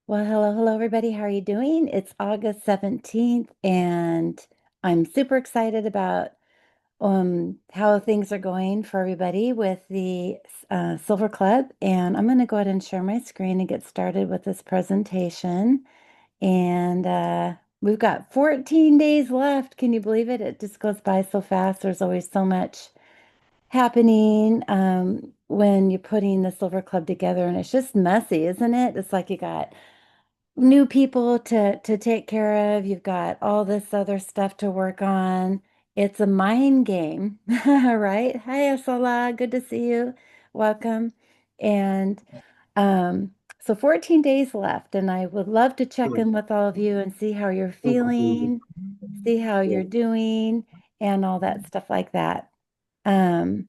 Well, hello, everybody. How are you doing? It's August 17th, and I'm super excited about how things are going for everybody with the Silver Club. And I'm going to go ahead and share my screen and get started with this presentation. And we've got 14 days left. Can you believe it? It just goes by so fast. There's always so much happening when you're putting the Silver Club together, and it's just messy, isn't it? It's like you got new people to take care of. You've got all this other stuff to work on. It's a mind game, right? Hi, Asala. Good to see you. Welcome. And um, so 14 days left, and I would love to check in with all of you and see how you're feeling, see how you're doing, and all that stuff like that. Um,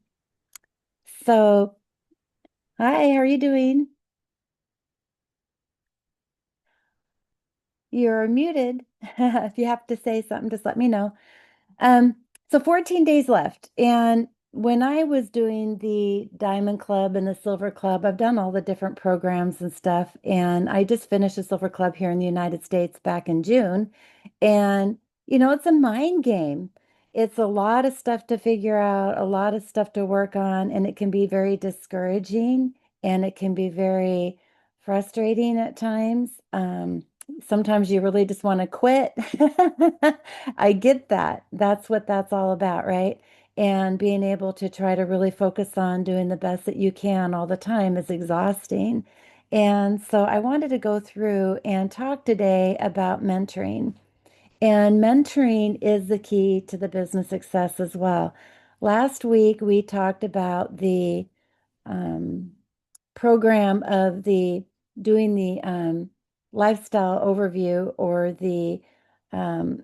so hi, how are you doing? You're muted. If you have to say something, just let me know. Um, so 14 days left. And when I was doing the Diamond Club and the Silver Club, I've done all the different programs and stuff. And I just finished the Silver Club here in the United States back in June. And, it's a mind game. It's a lot of stuff to figure out, a lot of stuff to work on, and it can be very discouraging and it can be very frustrating at times. Sometimes you really just want to quit. I get that. That's what that's all about, right? And being able to try to really focus on doing the best that you can all the time is exhausting. And so I wanted to go through and talk today about mentoring. And mentoring is the key to the business success as well. Last week, we talked about the um, program of the doing the lifestyle overview or the um,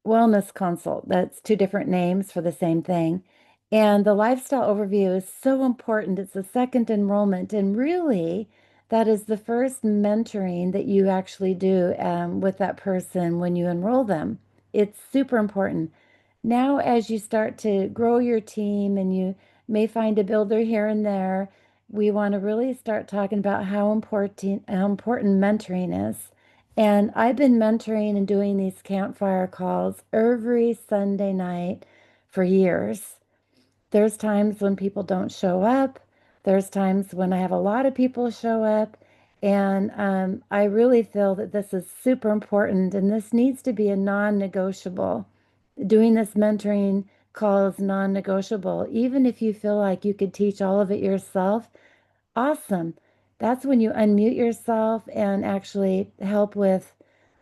wellness consult. That's two different names for the same thing. And the lifestyle overview is so important. It's the second enrollment. And really, that is the first mentoring that you actually do with that person when you enroll them. It's super important. Now, as you start to grow your team and you may find a builder here and there, we want to really start talking about how important mentoring is. And I've been mentoring and doing these campfire calls every Sunday night for years. There's times when people don't show up. There's times when I have a lot of people show up. And I really feel that this is super important and this needs to be a non-negotiable. Doing this mentoring call is non-negotiable. Even if you feel like you could teach all of it yourself, awesome. That's when you unmute yourself and actually help with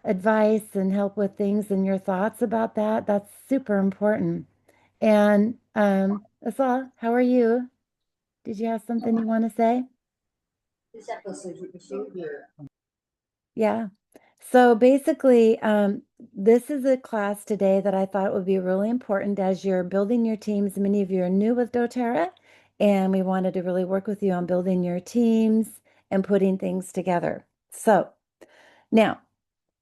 advice and help with things and your thoughts about that. That's super important. And Asal, how are you? Did you have something you want to say? Yeah. So basically, this is a class today that I thought would be really important as you're building your teams. Many of you are new with doTERRA, and we wanted to really work with you on building your teams and putting things together. So now,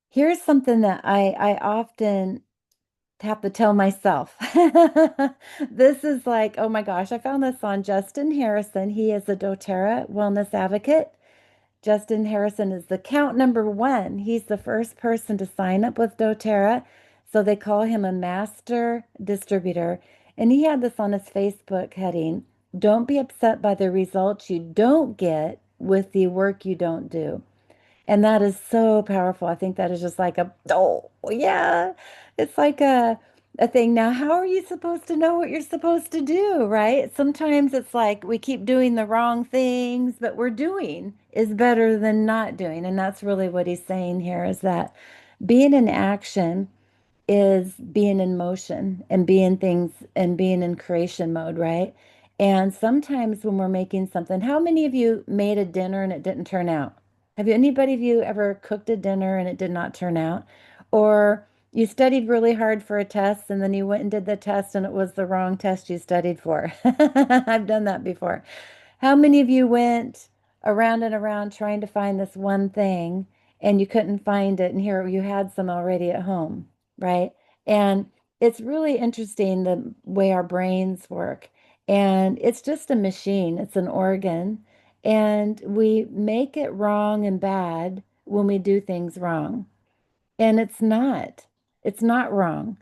here's something that I often have to tell myself. This is like, oh my gosh, I found this on Justin Harrison. He is a doTERRA wellness advocate. Justin Harrison is the count number one. He's the first person to sign up with doTERRA. So they call him a master distributor. And he had this on his Facebook heading. Don't be upset by the results you don't get with the work you don't do. And that is so powerful. I think that is just like oh, yeah, it's like a thing. Now, how are you supposed to know what you're supposed to do, right? Sometimes it's like we keep doing the wrong things, but we're doing is better than not doing. And that's really what he's saying here is that being in action is being in motion and being things and being in creation mode, right? And sometimes when we're making something, how many of you made a dinner and it didn't turn out? Have you anybody of you ever cooked a dinner and it did not turn out? Or you studied really hard for a test and then you went and did the test and it was the wrong test you studied for. I've done that before. How many of you went around and around trying to find this one thing and you couldn't find it, and here you had some already at home, right? And it's really interesting the way our brains work. And it's just a machine, it's an organ, and we make it wrong and bad when we do things wrong. And it's not wrong.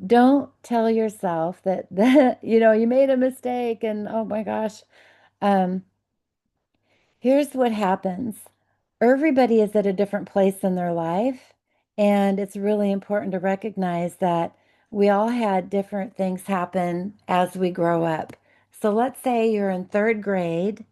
Don't tell yourself that you made a mistake and oh my gosh. Um, Here's what happens. Everybody is at a different place in their life, and it's really important to recognize that we all had different things happen as we grow up. So let's say you're in third grade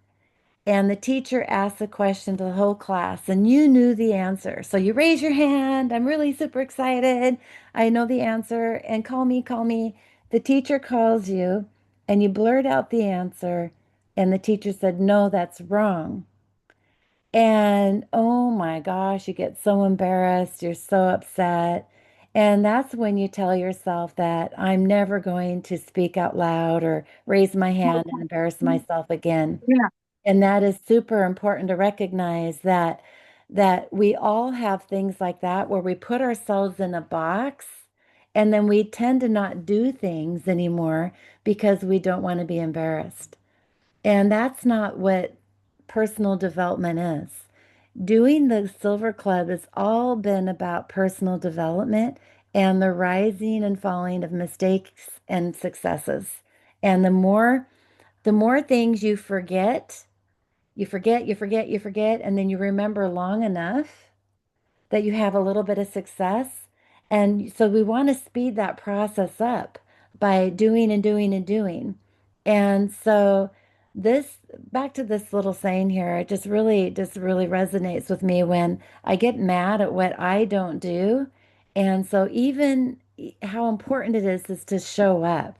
and the teacher asks a question to the whole class and you knew the answer. So you raise your hand. I'm really super excited. I know the answer and call me, call me. The teacher calls you and you blurt out the answer and the teacher said, no, that's wrong. And oh my gosh, you get so embarrassed. You're so upset. And that's when you tell yourself that I'm never going to speak out loud or raise my hand and embarrass myself again. Yeah. And that is super important to recognize that we all have things like that where we put ourselves in a box and then we tend to not do things anymore because we don't want to be embarrassed. And that's not what personal development is. Doing the Silver Club has all been about personal development and the rising and falling of mistakes and successes. And the more things you forget, and then you remember long enough that you have a little bit of success. And so we want to speed that process up by doing and doing and doing. And so this back to this little saying here, it just really resonates with me when I get mad at what I don't do. And so even how important it is to show up.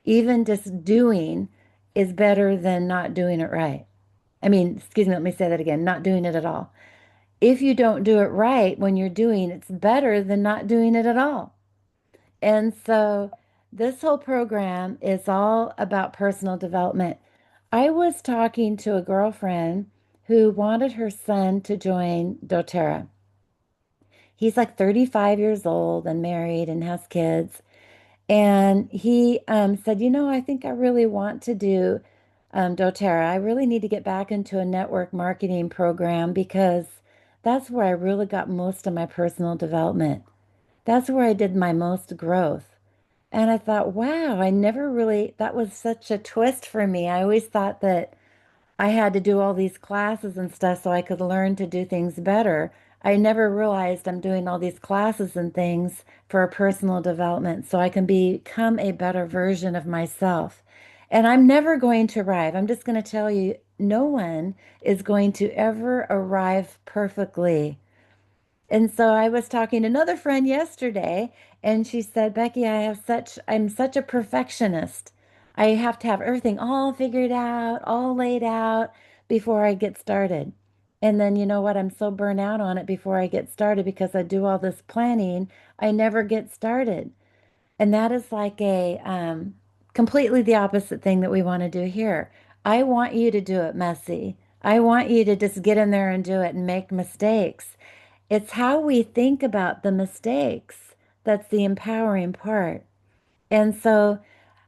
Even just doing is better than not doing it right. I mean, excuse me, let me say that again, not doing it at all. If you don't do it right when you're doing, it's better than not doing it at all. And so this whole program is all about personal development. I was talking to a girlfriend who wanted her son to join doTERRA. He's like 35 years old and married and has kids. And he said, I think I really want to do doTERRA. I really need to get back into a network marketing program because that's where I really got most of my personal development. That's where I did my most growth. And I thought, wow, that was such a twist for me. I always thought that I had to do all these classes and stuff so I could learn to do things better. I never realized I'm doing all these classes and things for personal development so I can become a better version of myself. And I'm never going to arrive. I'm just going to tell you, no one is going to ever arrive perfectly. And so I was talking to another friend yesterday, and she said, Becky, I'm such a perfectionist. I have to have everything all figured out, all laid out before I get started. And then you know what? I'm so burnt out on it before I get started because I do all this planning. I never get started. And that is like a completely the opposite thing that we want to do here. I want you to do it messy. I want you to just get in there and do it and make mistakes. It's how we think about the mistakes that's the empowering part. And so,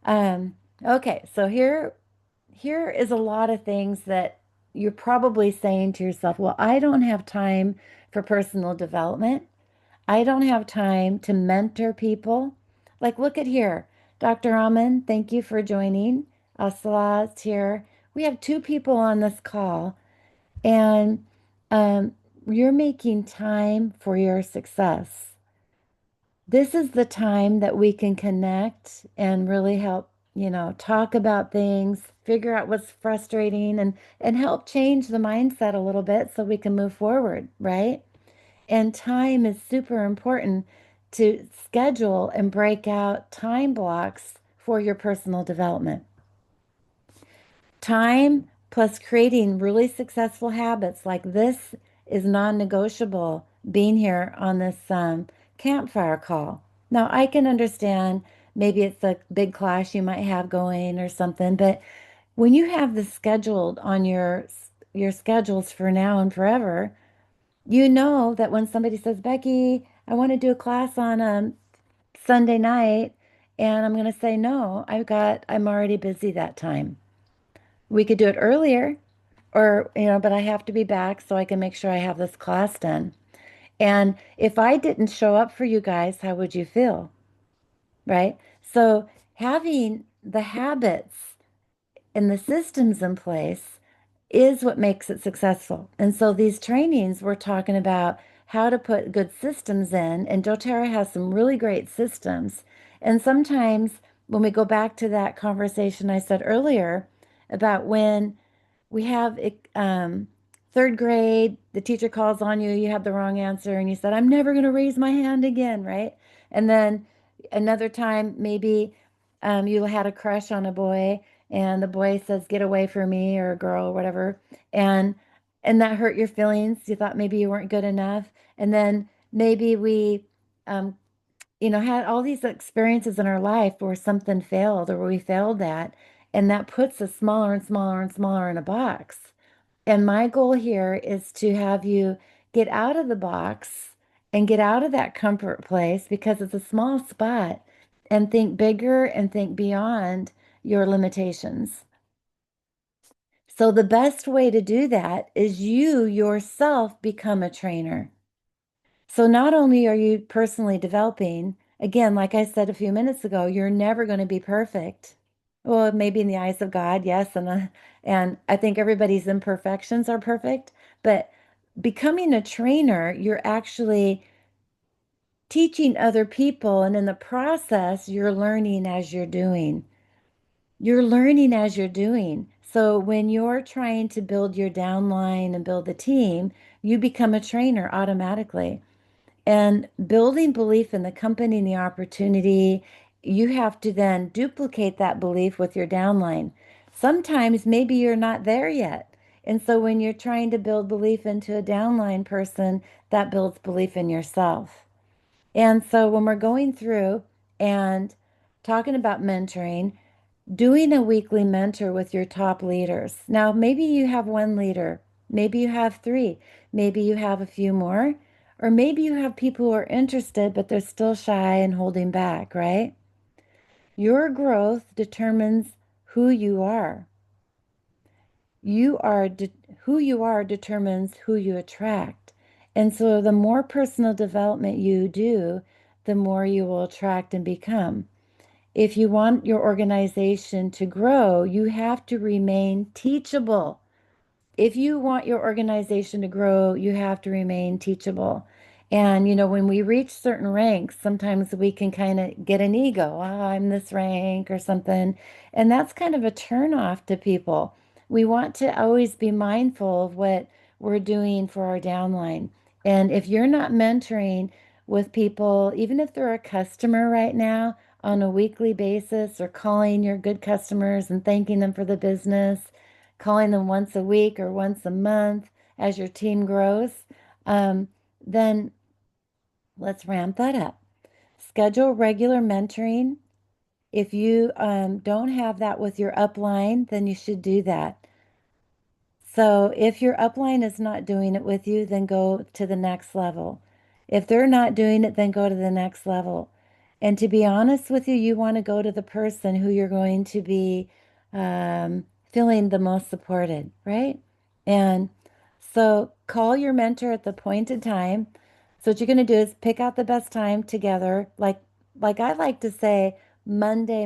okay, so here is a lot of things that you're probably saying to yourself, well, I don't have time for personal development. I don't have time to mentor people. Like, look at here. Dr. Aman, thank you for joining. Asala's here. We have two people on this call, and um, you're making time for your success. This is the time that we can connect and really help, talk about things, figure out what's frustrating and help change the mindset a little bit so we can move forward, right? And time is super important to schedule and break out time blocks for your personal development. Time plus creating really successful habits like this is non-negotiable being here on this campfire call. Now, I can understand maybe it's a big class you might have going or something, but when you have this scheduled on your schedules for now and forever, you know that when somebody says, Becky, I want to do a class on Sunday night, and I'm going to say, no, I'm already busy that time. We could do it earlier, or, but I have to be back so I can make sure I have this class done. And if I didn't show up for you guys, how would you feel? Right? So having the habits and the systems in place is what makes it successful. And so these trainings, we're talking about how to put good systems in, and doTERRA has some really great systems. And sometimes when we go back to that conversation I said earlier about when we have third grade, the teacher calls on you, you have the wrong answer, and you said, I'm never going to raise my hand again, right? And then another time, maybe you had a crush on a boy, and the boy says, get away from me, or a girl, or whatever. And and that hurt your feelings. You thought maybe you weren't good enough. And then maybe we um, had all these experiences in our life where something failed or where we failed at, and that puts us smaller and smaller and smaller in a box. And my goal here is to have you get out of the box and get out of that comfort place because it's a small spot and think bigger and think beyond your limitations. So the best way to do that is you yourself become a trainer. So not only are you personally developing, again, like I said a few minutes ago, you're never going to be perfect. Well, maybe in the eyes of God, yes, and I think everybody's imperfections are perfect, but becoming a trainer, you're actually teaching other people, and in the process, you're learning as you're doing. You're learning as you're doing. So when you're trying to build your downline and build the team, you become a trainer automatically. And building belief in the company and the opportunity, you have to then duplicate that belief with your downline. Sometimes maybe you're not there yet. And so when you're trying to build belief into a downline person, that builds belief in yourself. And so when we're going through and talking about mentoring, doing a weekly mentor with your top leaders. Now, maybe you have one leader, maybe you have three, maybe you have a few more, or maybe you have people who are interested, but they're still shy and holding back, right? Your growth determines who you are. Who you are determines who you attract. And so the more personal development you do, the more you will attract and become. If you want your organization to grow, you have to remain teachable. If you want your organization to grow, you have to remain teachable. And, when we reach certain ranks, sometimes we can kind of get an ego. Oh, I'm this rank or something. And that's kind of a turnoff to people. We want to always be mindful of what we're doing for our downline. And if you're not mentoring with people, even if they're a customer right now, on a weekly basis, or calling your good customers and thanking them for the business, calling them once a week or once a month as your team grows, um, then let's ramp that up. Schedule regular mentoring. If you don't have that with your upline, then you should do that. So if your upline is not doing it with you, then go to the next level. If they're not doing it, then go to the next level. And to be honest with you, you want to go to the person who you're going to be feeling the most supported, right? And so call your mentor at the appointed time. So what you're going to do is pick out the best time together. Like I like to say, Monday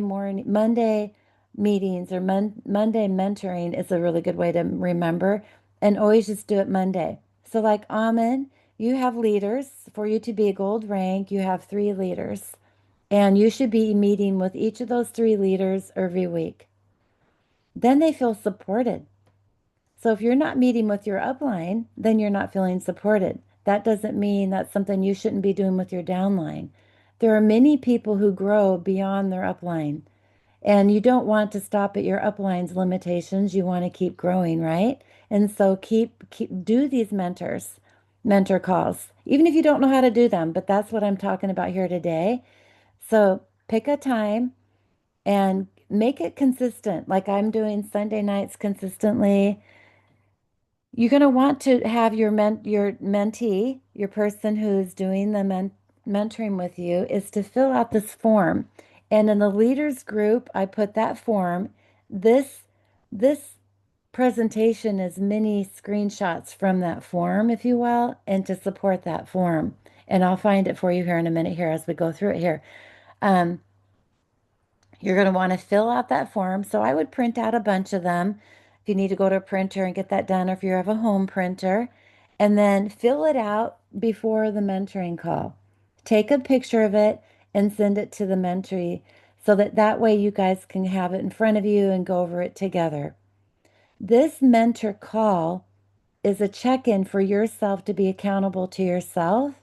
meetings or Monday mentoring is a really good way to remember, and always just do it Monday. So like Amen, you have leaders. For you to be a gold rank, you have three leaders. And you should be meeting with each of those three leaders every week. Then they feel supported. So if you're not meeting with your upline, then you're not feeling supported. That doesn't mean that's something you shouldn't be doing with your downline. There are many people who grow beyond their upline. And you don't want to stop at your upline's limitations. You want to keep growing, right? And so keep do these mentor calls, even if you don't know how to do them, but that's what I'm talking about here today. So pick a time and make it consistent. Like I'm doing Sunday nights consistently. You're going to want to have your mentee, your person who's doing the mentoring with you, is to fill out this form. And in the leaders group, I put that form. This this presentation as many screenshots from that form, if you will, and to support that form. And I'll find it for you here in a minute here as we go through it here. Um, you're going to want to fill out that form. So I would print out a bunch of them if you need to go to a printer and get that done, or if you have a home printer, and then fill it out before the mentoring call. Take a picture of it and send it to the mentee so that that way you guys can have it in front of you and go over it together. This mentor call is a check-in for yourself to be accountable to yourself.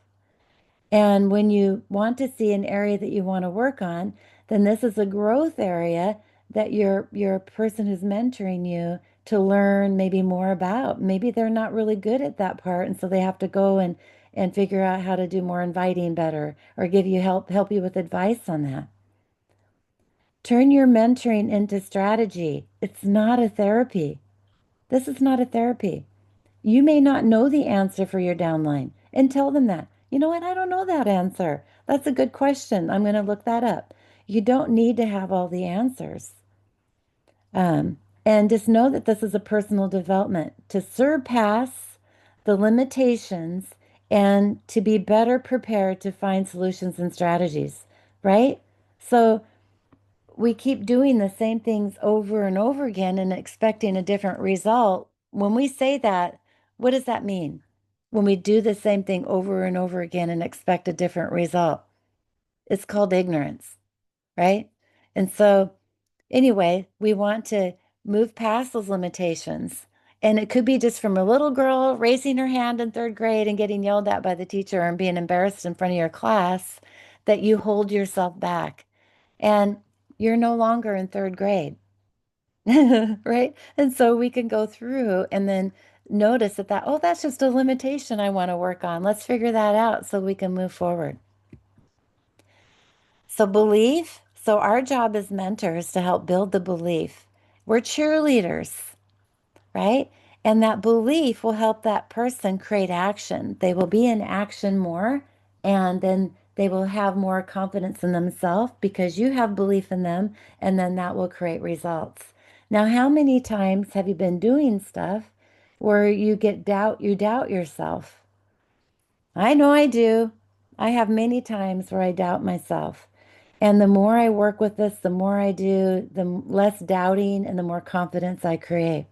And when you want to see an area that you want to work on, then this is a growth area that your person who's mentoring you to learn maybe more about. Maybe they're not really good at that part, and so they have to go and figure out how to do more inviting better or give you help you with advice on that. Turn your mentoring into strategy. It's not a therapy. This is not a therapy. You may not know the answer for your downline and tell them that. You know what? I don't know that answer. That's a good question. I'm going to look that up. You don't need to have all the answers. And just know that this is a personal development to surpass the limitations and to be better prepared to find solutions and strategies, right? So we keep doing the same things over and over again and expecting a different result. When we say that, what does that mean? When we do the same thing over and over again and expect a different result, it's called ignorance, right? And so, anyway, we want to move past those limitations. And it could be just from a little girl raising her hand in third grade and getting yelled at by the teacher and being embarrassed in front of your class that you hold yourself back. And you're no longer in third grade, right? And so we can go through and then notice that, oh, that's just a limitation I want to work on. Let's figure that out so we can move forward. So belief. So our job as mentors to help build the belief. We're cheerleaders, right? And that belief will help that person create action. They will be in action more, and then they will have more confidence in themselves because you have belief in them, and then that will create results. Now, how many times have you been doing stuff where you doubt yourself? I know I do. I have many times where I doubt myself. And the more I work with this, the more I do, the less doubting and the more confidence I create.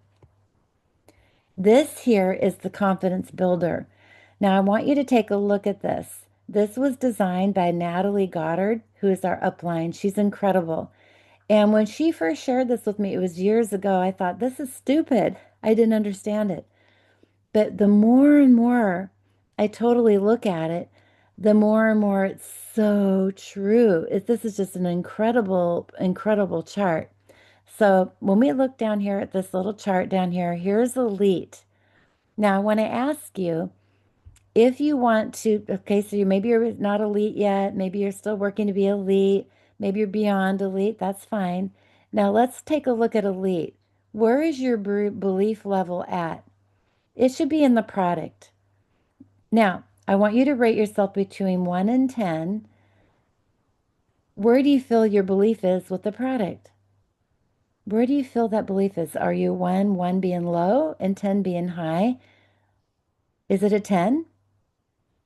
This here is the confidence builder. Now, I want you to take a look at this. This was designed by Natalie Goddard, who is our upline. She's incredible. And when she first shared this with me, it was years ago, I thought, this is stupid. I didn't understand it. But the more and more I totally look at it, the more and more it's so true. This is just an incredible, incredible chart. So when we look down here at this little chart down here, here's elite. Now, I want to ask you if you want to, okay, so maybe you're not elite yet, maybe you're still working to be elite, maybe you're beyond elite, that's fine. Now, let's take a look at elite. Where is your belief level at? It should be in the product. Now, I want you to rate yourself between 1 and 10. Where do you feel your belief is with the product? Where do you feel that belief is? Are you 1 being low and 10 being high? Is it a 10?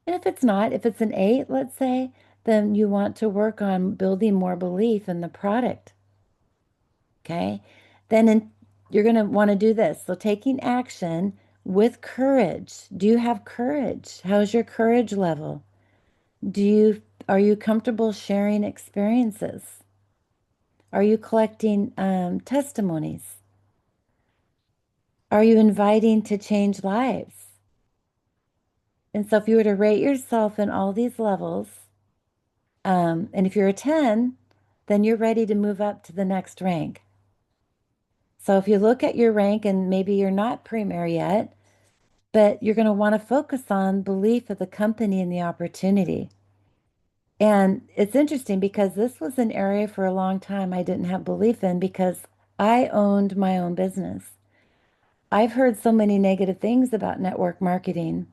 And if it's not, if it's an 8, let's say, then you want to work on building more belief in the product. Okay? You're going to want to do this. So taking action with courage. Do you have courage? How's your courage level? Are you comfortable sharing experiences? Are you collecting testimonies? Are you inviting to change lives? And so if you were to rate yourself in all these levels, and if you're a 10, then you're ready to move up to the next rank. So if you look at your rank and maybe you're not premier yet, but you're going to want to focus on belief of the company and the opportunity. And it's interesting because this was an area for a long time I didn't have belief in because I owned my own business. I've heard so many negative things about network marketing.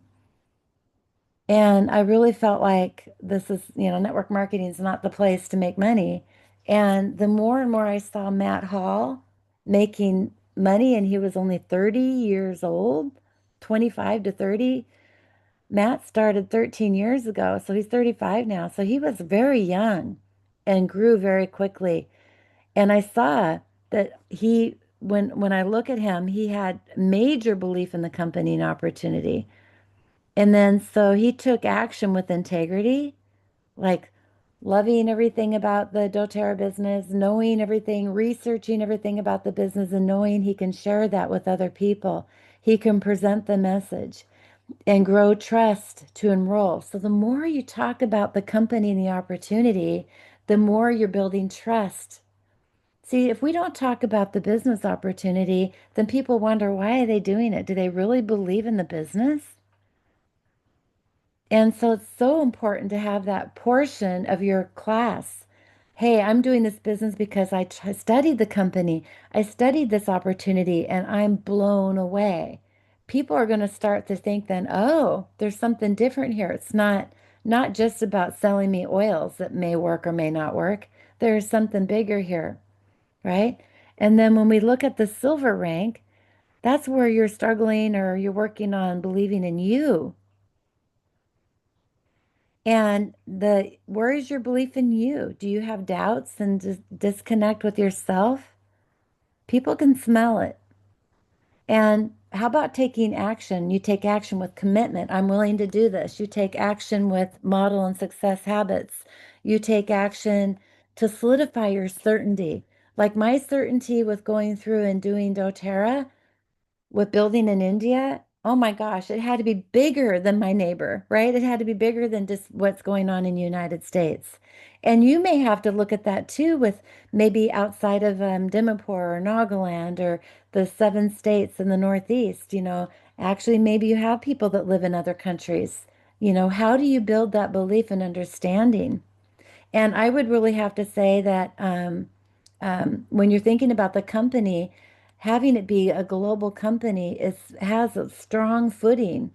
And I really felt like network marketing is not the place to make money. And the more and more I saw Matt Hall making money and he was only 30 years old, 25 to 30. Matt started 13 years ago, so he's 35 now. So he was very young and grew very quickly. And I saw that when I look at him, he had major belief in the company and opportunity. And then so he took action with integrity, like loving everything about the doTERRA business, knowing everything, researching everything about the business, and knowing he can share that with other people. He can present the message and grow trust to enroll. So the more you talk about the company and the opportunity, the more you're building trust. See, if we don't talk about the business opportunity, then people wonder, why are they doing it? Do they really believe in the business? And so it's so important to have that portion of your class. Hey, I'm doing this business because studied the company. I studied this opportunity and I'm blown away. People are going to start to think then, oh, there's something different here. It's not just about selling me oils that may work or may not work. There's something bigger here, right? And then when we look at the silver rank, that's where you're struggling or you're working on believing in you. And where is your belief in you? Do you have doubts and disconnect with yourself? People can smell it. And how about taking action? You take action with commitment. I'm willing to do this. You take action with model and success habits. You take action to solidify your certainty. Like my certainty with going through and doing doTERRA, with building in India, oh my gosh, it had to be bigger than my neighbor, right? It had to be bigger than just what's going on in the United States. And you may have to look at that too with maybe outside of Dimapur or Nagaland or the 7 states in the Northeast, actually maybe you have people that live in other countries. How do you build that belief and understanding? And I would really have to say that when you're thinking about the company, having it be a global company has a strong footing.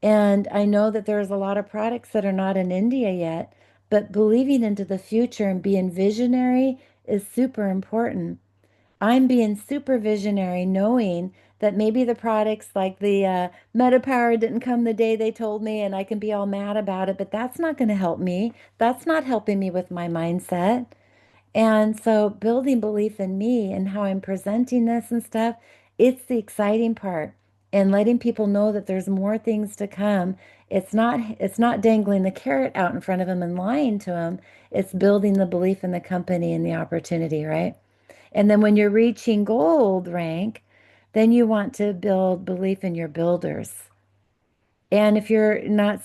And I know that there's a lot of products that are not in India yet, but believing into the future and being visionary is super important. I'm being super visionary, knowing that maybe the products like the MetaPower didn't come the day they told me, and I can be all mad about it, but that's not going to help me. That's not helping me with my mindset. And so building belief in me and how I'm presenting this and stuff, it's the exciting part. And letting people know that there's more things to come. It's not dangling the carrot out in front of them and lying to them. It's building the belief in the company and the opportunity, right? And then when you're reaching gold rank, then you want to build belief in your builders. And if you're not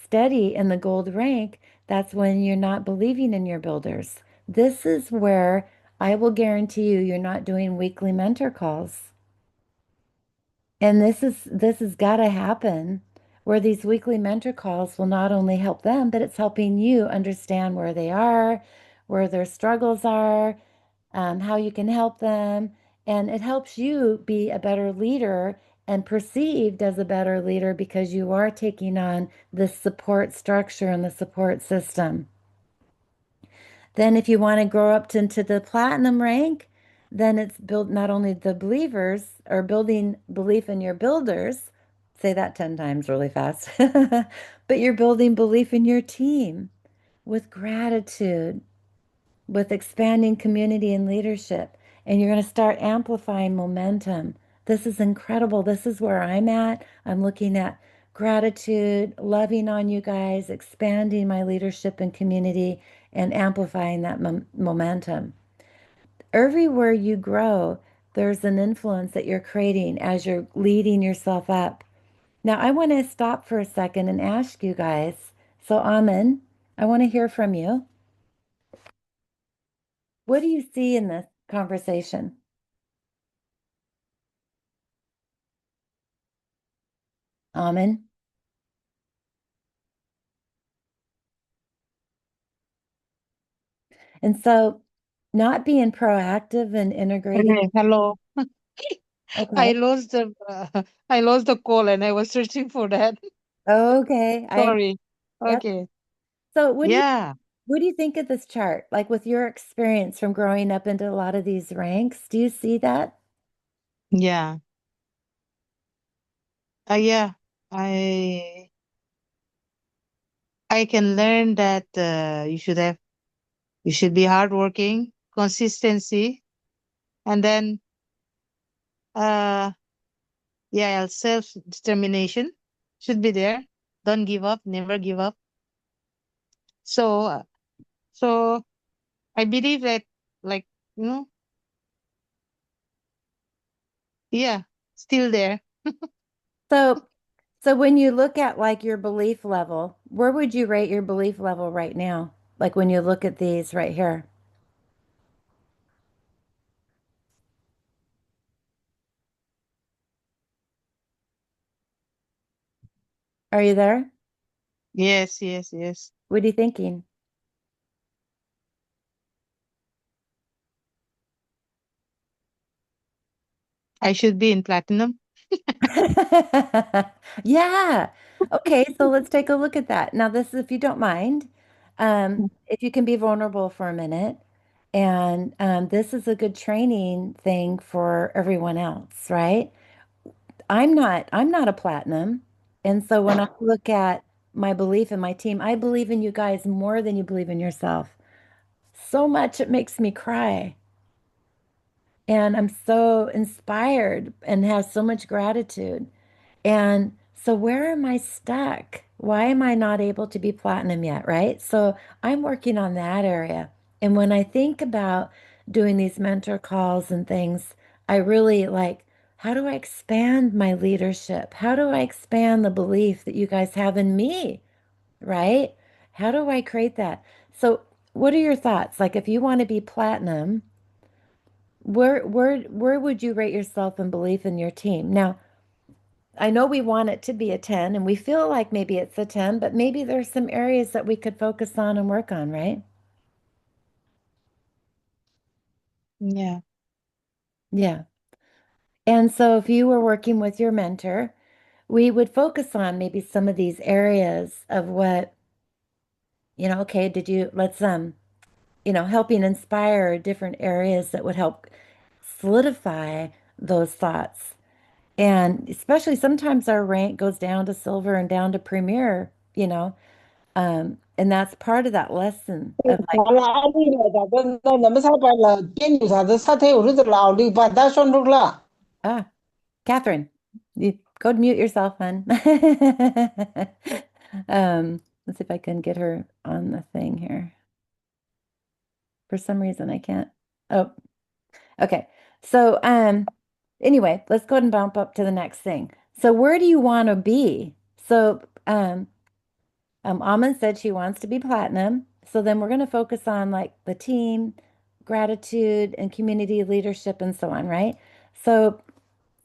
steady in the gold rank, that's when you're not believing in your builders. This is where I will guarantee you're not doing weekly mentor calls. And this has got to happen where these weekly mentor calls will not only help them, but it's helping you understand where they are, where their struggles are, how you can help them. And it helps you be a better leader and perceived as a better leader because you are taking on the support structure and the support system. Then, if you want to grow up into the platinum rank, then it's build not only the believers or building belief in your builders, say that 10 times really fast, but you're building belief in your team with gratitude, with expanding community and leadership, and you're going to start amplifying momentum. This is incredible. This is where I'm at. I'm looking at gratitude, loving on you guys, expanding my leadership and community, and amplifying that momentum. Everywhere you grow, there's an influence that you're creating as you're leading yourself up. Now, I want to stop for a second and ask you guys. So, Amin, I want to hear from you. What do you see in this conversation? Amen. And so not being proactive and integrating. Okay, hello. Okay. I lost the I lost the call and I was searching for that. Okay. Sorry. Yep. Okay. So Yeah. what do you think of this chart? Like with your experience from growing up into a lot of these ranks, do you see that? Yeah. Yeah. I I can learn that you should be hardworking, consistency, and then uh yeah, self determination should be there. Don't give up, never give up. So so I believe that, like, you know, yeah, still there. So, so when you look at like your belief level, where would you rate your belief level right now? Like when you look at these right here. Are you there? Yes, yes, yes. What are you thinking? I should be in platinum. Yeah. Okay, so let's take a look at that. Now, this is if you don't mind, if you can be vulnerable for a minute. And this is a good training thing for everyone else, right? I'm not a platinum. And so when I look at my belief in my team, I believe in you guys more than you believe in yourself. So much it makes me cry. And I'm so inspired and have so much gratitude. And so, where am I stuck? Why am I not able to be platinum yet? Right. So, I'm working on that area. And when I think about doing these mentor calls and things, I really like, how do I expand my leadership? How do I expand the belief that you guys have in me? Right. How do I create that? So, what are your thoughts? Like, if you want to be platinum, where would you rate yourself in belief in your team? Now, I know we want it to be a 10 and we feel like maybe it's a 10, but maybe there's some areas that we could focus on and work on, right? Yeah. Yeah. And so if you were working with your mentor, we would focus on maybe some of these areas of what, okay, let's helping inspire different areas that would help solidify those thoughts. And especially sometimes our rank goes down to silver and down to premier, and that's part of that lesson of like, 完了，奥利了，咋的？那咱们上班了，电女啥子？啥天有日子了？奥利把他拴住了。ah, Catherine, you go mute yourself, hon. Let's see if I can get her on the thing here. For some reason, I can't. Oh, okay. So, anyway, let's go ahead and bump up to the next thing. So, where do you want to be? So, Almond said she wants to be platinum. So then we're going to focus on like the team, gratitude, and community leadership and so on, right? So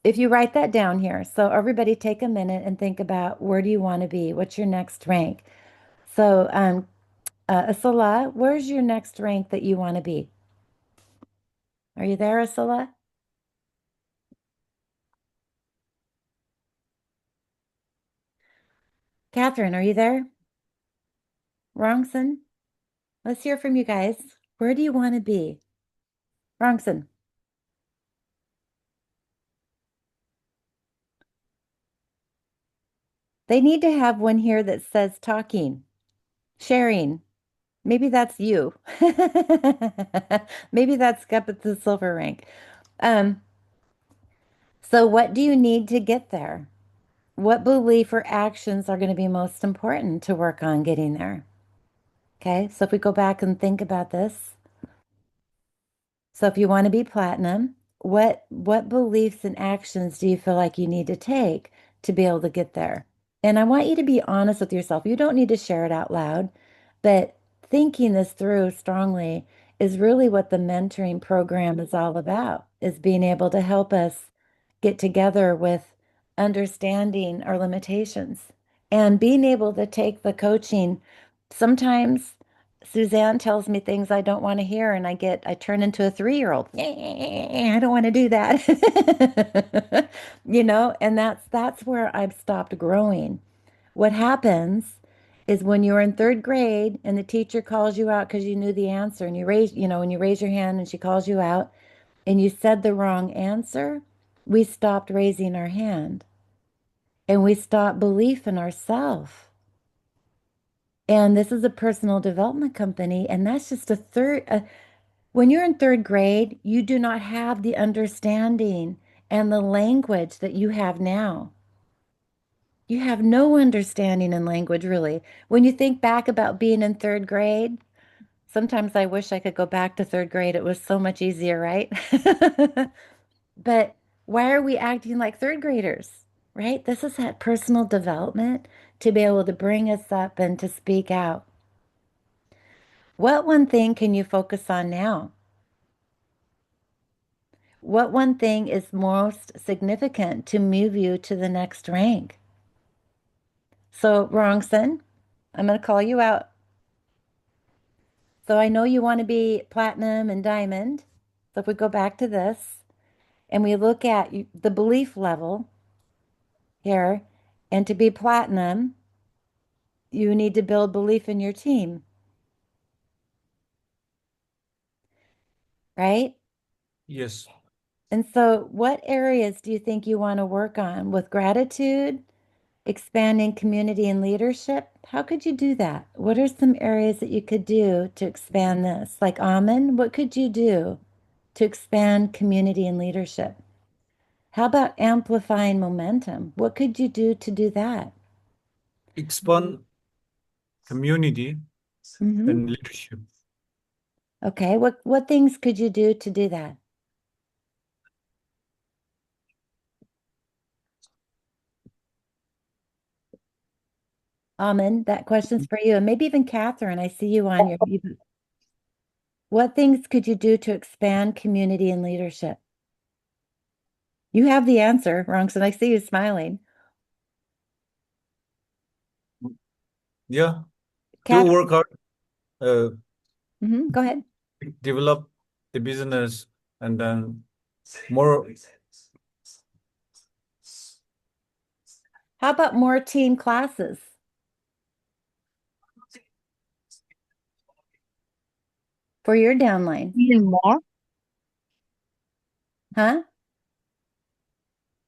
if you write that down here, so everybody take a minute and think about where do you want to be? What's your next rank? So, Asala, where's your next rank that you want to be? Are you there, Asala? Catherine, are you there? Wrongson, let's hear from you guys. Where do you want to be? Wrongson, they need to have one here that says talking, sharing. Maybe that's you. Maybe that's up at the silver rank. Um, so what do you need to get there? What belief or actions are going to be most important to work on getting there? Okay, so if we go back and think about this, so if you want to be platinum, what beliefs and actions do you feel like you need to take to be able to get there? And I want you to be honest with yourself. You don't need to share it out loud, but thinking this through strongly is really what the mentoring program is all about, is being able to help us get together with understanding our limitations and being able to take the coaching. Sometimes Suzanne tells me things I don't want to hear, and I turn into a 3-year-old. I don't want to do that. And that's where I've stopped growing. What happens is when you're in third grade and the teacher calls you out because you knew the answer and when you raise your hand and she calls you out and you said the wrong answer, we stopped raising our hand and we stopped belief in ourselves. And this is a personal development company, and that's just a third. When you're in third grade, you do not have the understanding and the language that you have now. You have no understanding in language, really. When you think back about being in third grade, sometimes I wish I could go back to third grade. It was so much easier, right? But why are we acting like third graders, right? This is that personal development to be able to bring us up and to speak out. What one thing can you focus on now? What one thing is most significant to move you to the next rank? So, Wrongson, I'm going to call you out. So I know you want to be platinum and diamond. So if we go back to this and we look at the belief level here, and to be platinum, you need to build belief in your team, right? Yes. And so what areas do you think you want to work on with gratitude, expanding community and leadership? How could you do that? What are some areas that you could do to expand this? Like Amen, what could you do to expand community and leadership? How about amplifying momentum? What could you do to do that? Expand community Mhm. and leadership. Okay, what things could you do to do that? Amen. That question's for you, and maybe even Catherine. I see you on your. What things could you do to expand community and leadership? You have the answer, Wrongson. I see you smiling. Yeah. To Catherine, work hard, go ahead. develop the business, and then more. How about more team classes for your downline? Even more. Huh?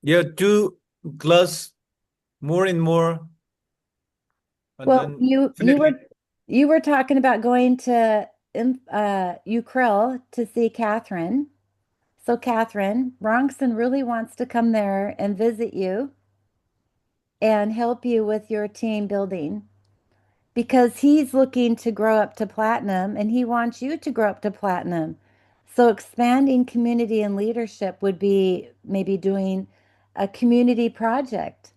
Yeah, to class more and more, and Well, then you definitely. you were talking about going to Ukraine to see Catherine. So Catherine, Bronxton really wants to come there and visit you and help you with your team building because he's looking to grow up to platinum and he wants you to grow up to platinum. So expanding community and leadership would be maybe doing a community project.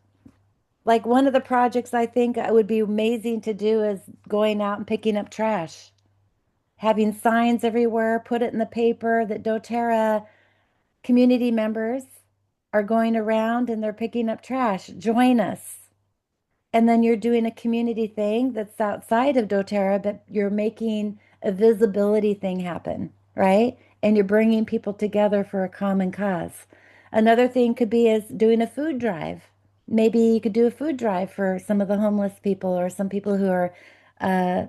Like one of the projects I think would be amazing to do is going out and picking up trash, having signs everywhere, put it in the paper that doTERRA community members are going around and they're picking up trash. Join us. And then you're doing a community thing that's outside of doTERRA, but you're making a visibility thing happen, right? And you're bringing people together for a common cause. Another thing could be is doing a food drive. Maybe you could do a food drive for some of the homeless people or some people who are uh,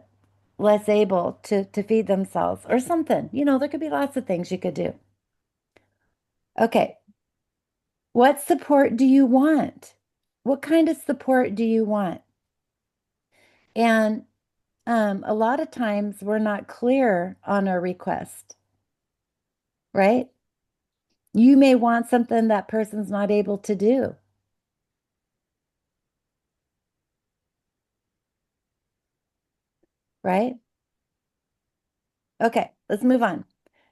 less able to feed themselves or something. You know, there could be lots of things you could do. Okay, what support do you want? What kind of support do you want? And a lot of times we're not clear on our request, right? You may want something that person's not able to do, right? Okay, let's move on.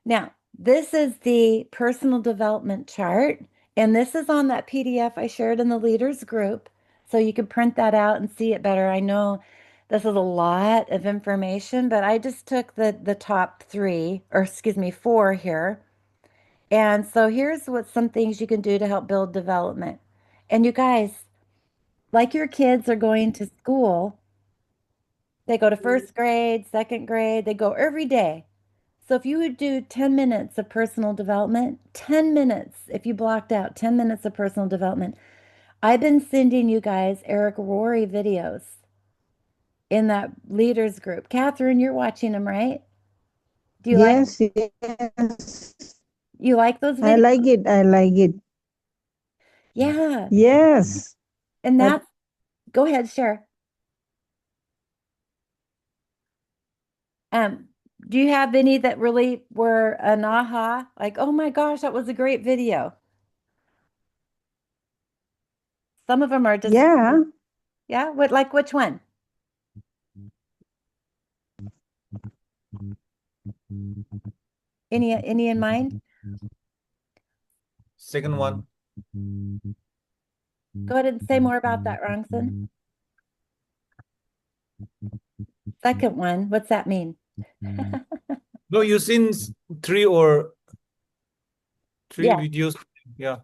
Now, this is the personal development chart, and this is on that PDF I shared in the leaders group. So you can print that out and see it better. I know this is a lot of information, but I just took the top three, or excuse me, four here. And so here's what some things you can do to help build development. And you guys, like your kids are going to school, they go to first grade, second grade, they go every day. So if you would do 10 minutes of personal development, 10 minutes, if you blocked out 10 minutes of personal development, I've been sending you guys Eric Rory videos in that leaders group. Catherine, you're watching them, right? Do you like Yes, yes. you like those I videos? like it. I like it. Yeah. Yes. And But that's, go ahead, share. Um, do you have any that really were an aha? Like, oh my gosh, that was a great video. Some of them are just, yeah, yeah, what, like which one? Any in mind? Second one, Go ahead and say more about that, Rongson. Second one, what's that mean? no, you seen three or three Yeah. videos. Yeah.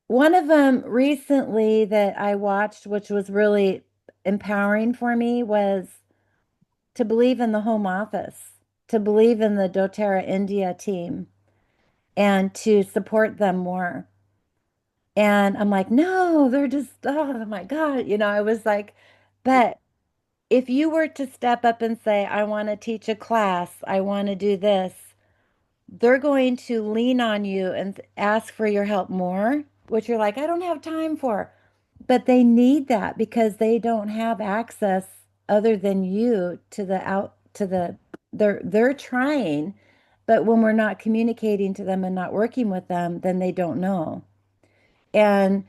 One of them recently that I watched, which was really empowering for me, was to believe in the home office, to believe in the doTERRA India team, and to support them more. And I'm like, no, they're just, oh my God. I was like, but if you were to step up and say, I want to teach a class, I want to do this, they're going to lean on you and ask for your help more, which you're like, I don't have time for. But they need that because they don't have access other than you to the out to the they're trying, but when we're not communicating to them and not working with them, then they don't know. And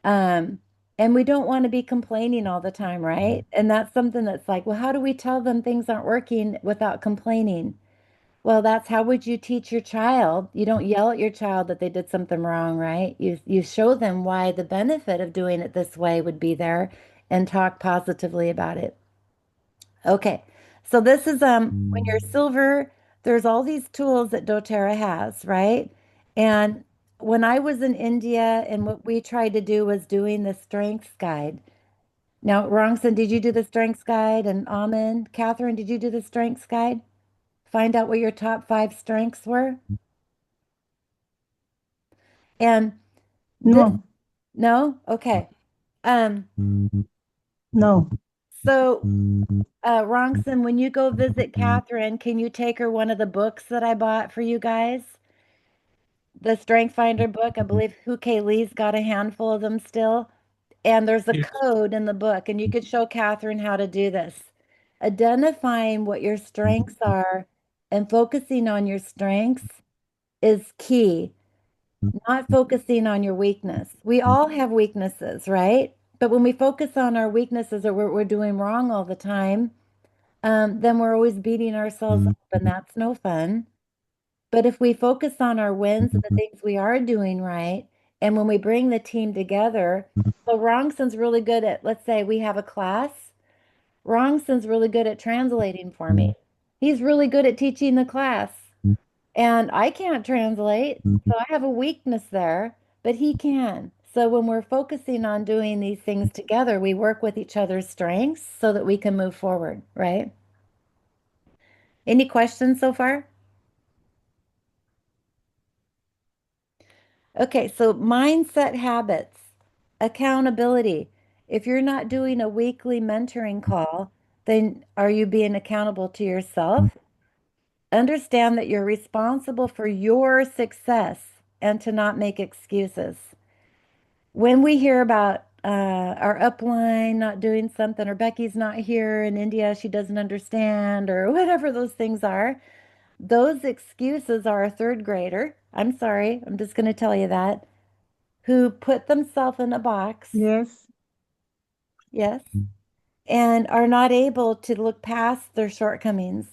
um and we don't want to be complaining all the time, right? And that's something that's like, well, how do we tell them things aren't working without complaining? Well, that's how would you teach your child? You don't yell at your child that they did something wrong, right? You show them why the benefit of doing it this way would be there and talk positively about it. Okay. So this is when you're silver, there's all these tools that doTERRA has, right? And when I was in India and what we tried to do was doing the strengths guide. Now, Rongson, did you do the strengths guide? And Amin, Catherine, did you do the strengths guide? Find out what your top 5 strengths were? And this, no, no? Okay. Um, no. so Ronson, when you go visit Catherine, can you take her one of the books that I bought for you guys? The Strength Finder book, I believe Huke Lee's got a handful of them still. And there's a Yes. code in the book, and you could show Catherine how to do this. Identifying what your strengths are and focusing on your strengths is key. Not focusing on your weakness. We all have weaknesses, right? But when we focus on our weaknesses or what we're doing wrong all the time, then we're always beating ourselves up, and that's no fun. But if we focus on our wins and the things we are doing right, and when we bring the team together, so Rongson's really good at, let's say we have a class, Rongson's really good at translating for me. He's really good at teaching the class. And I can't translate, so I have a weakness there, but he can. So when we're focusing on doing these things together, we work with each other's strengths so that we can move forward, right? Any questions so far? Okay, so mindset habits, accountability. If you're not doing a weekly mentoring call, then are you being accountable to yourself? Understand that you're responsible for your success and to not make excuses. When we hear about our upline not doing something, or Becky's not here in India, she doesn't understand, or whatever those things are, those excuses are a third grader. I'm sorry, I'm just going to tell you that, who put themselves in a box, Yes. yes, and are not able to look past their shortcomings.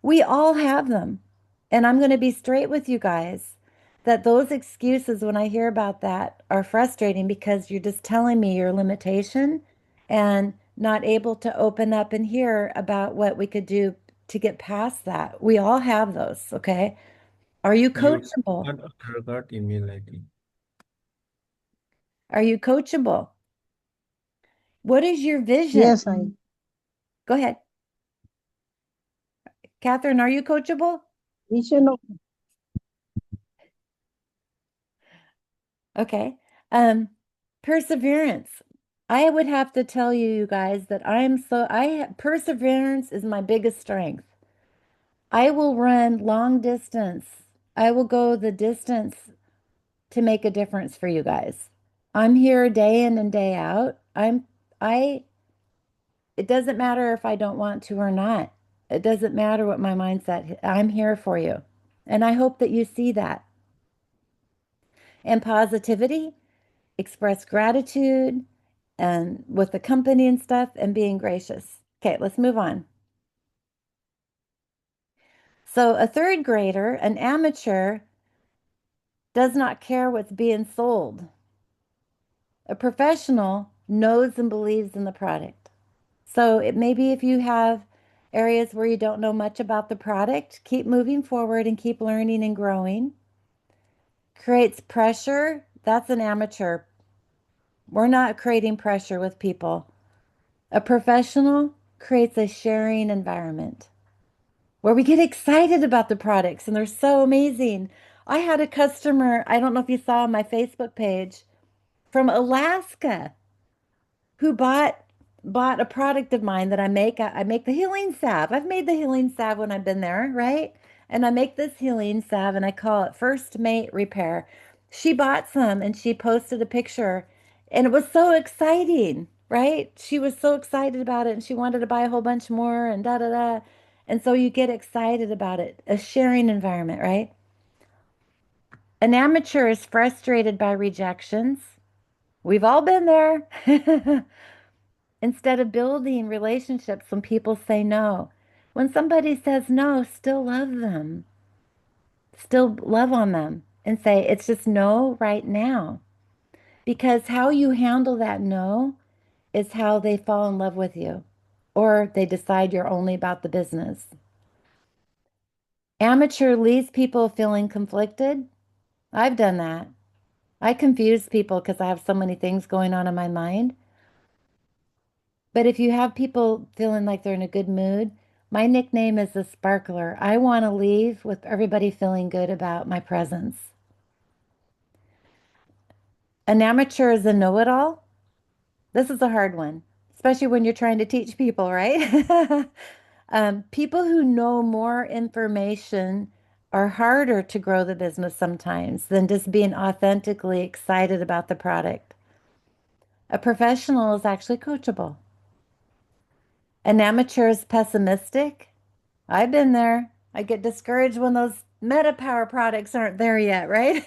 We all have them. And I'm going to be straight with you guys that those excuses, when I hear about that, are frustrating because you're just telling me your limitation and not able to open up and hear about what we could do to get past that. We all have those, okay? Are you You coachable? not forgot email ID. Are you coachable? What is your vision? Yes, I. Go ahead. Catherine, are you coachable? Vision of Okay. Um, perseverance. I would have to tell you, you guys, that perseverance is my biggest strength. I will run long distance. I will go the distance to make a difference for you guys. I'm here day in and day out. I it doesn't matter if I don't want to or not. It doesn't matter what my mindset. I'm here for you. And I hope that you see that. And positivity, express gratitude and with the company and stuff and being gracious. Okay, let's move on. So a third grader, an amateur, does not care what's being sold. A professional knows and believes in the product. So maybe if you have areas where you don't know much about the product, keep moving forward and keep learning and growing. Creates pressure, that's an amateur. We're not creating pressure with people. A professional creates a sharing environment where we get excited about the products and they're so amazing. I had a customer, I don't know if you saw on my Facebook page, from Alaska who bought a product of mine that I make. I make the healing salve. I've made the healing salve when I've been there, right? And I make this healing salve and I call it First Mate Repair. She bought some and she posted a picture and it was so exciting, right? She was so excited about it and she wanted to buy a whole bunch more and da da da. And so you get excited about it, a sharing environment, right? An amateur is frustrated by rejections. We've all been there. Instead of building relationships when people say no. When somebody says no, still love them. Still love on them and say, it's just no right now. Because how you handle that no is how they fall in love with you or they decide you're only about the business. Amateur leaves people feeling conflicted. I've done that. I confuse people because I have so many things going on in my mind. But if you have people feeling like they're in a good mood, my nickname is the sparkler. I want to leave with everybody feeling good about my presence. An amateur is a know-it-all. This is a hard one, especially when you're trying to teach people, right? People who know more information are harder to grow the business sometimes than just being authentically excited about the product. A professional is actually coachable. An amateur is pessimistic. I've been there. I get discouraged when those Meta Power products aren't there yet, right?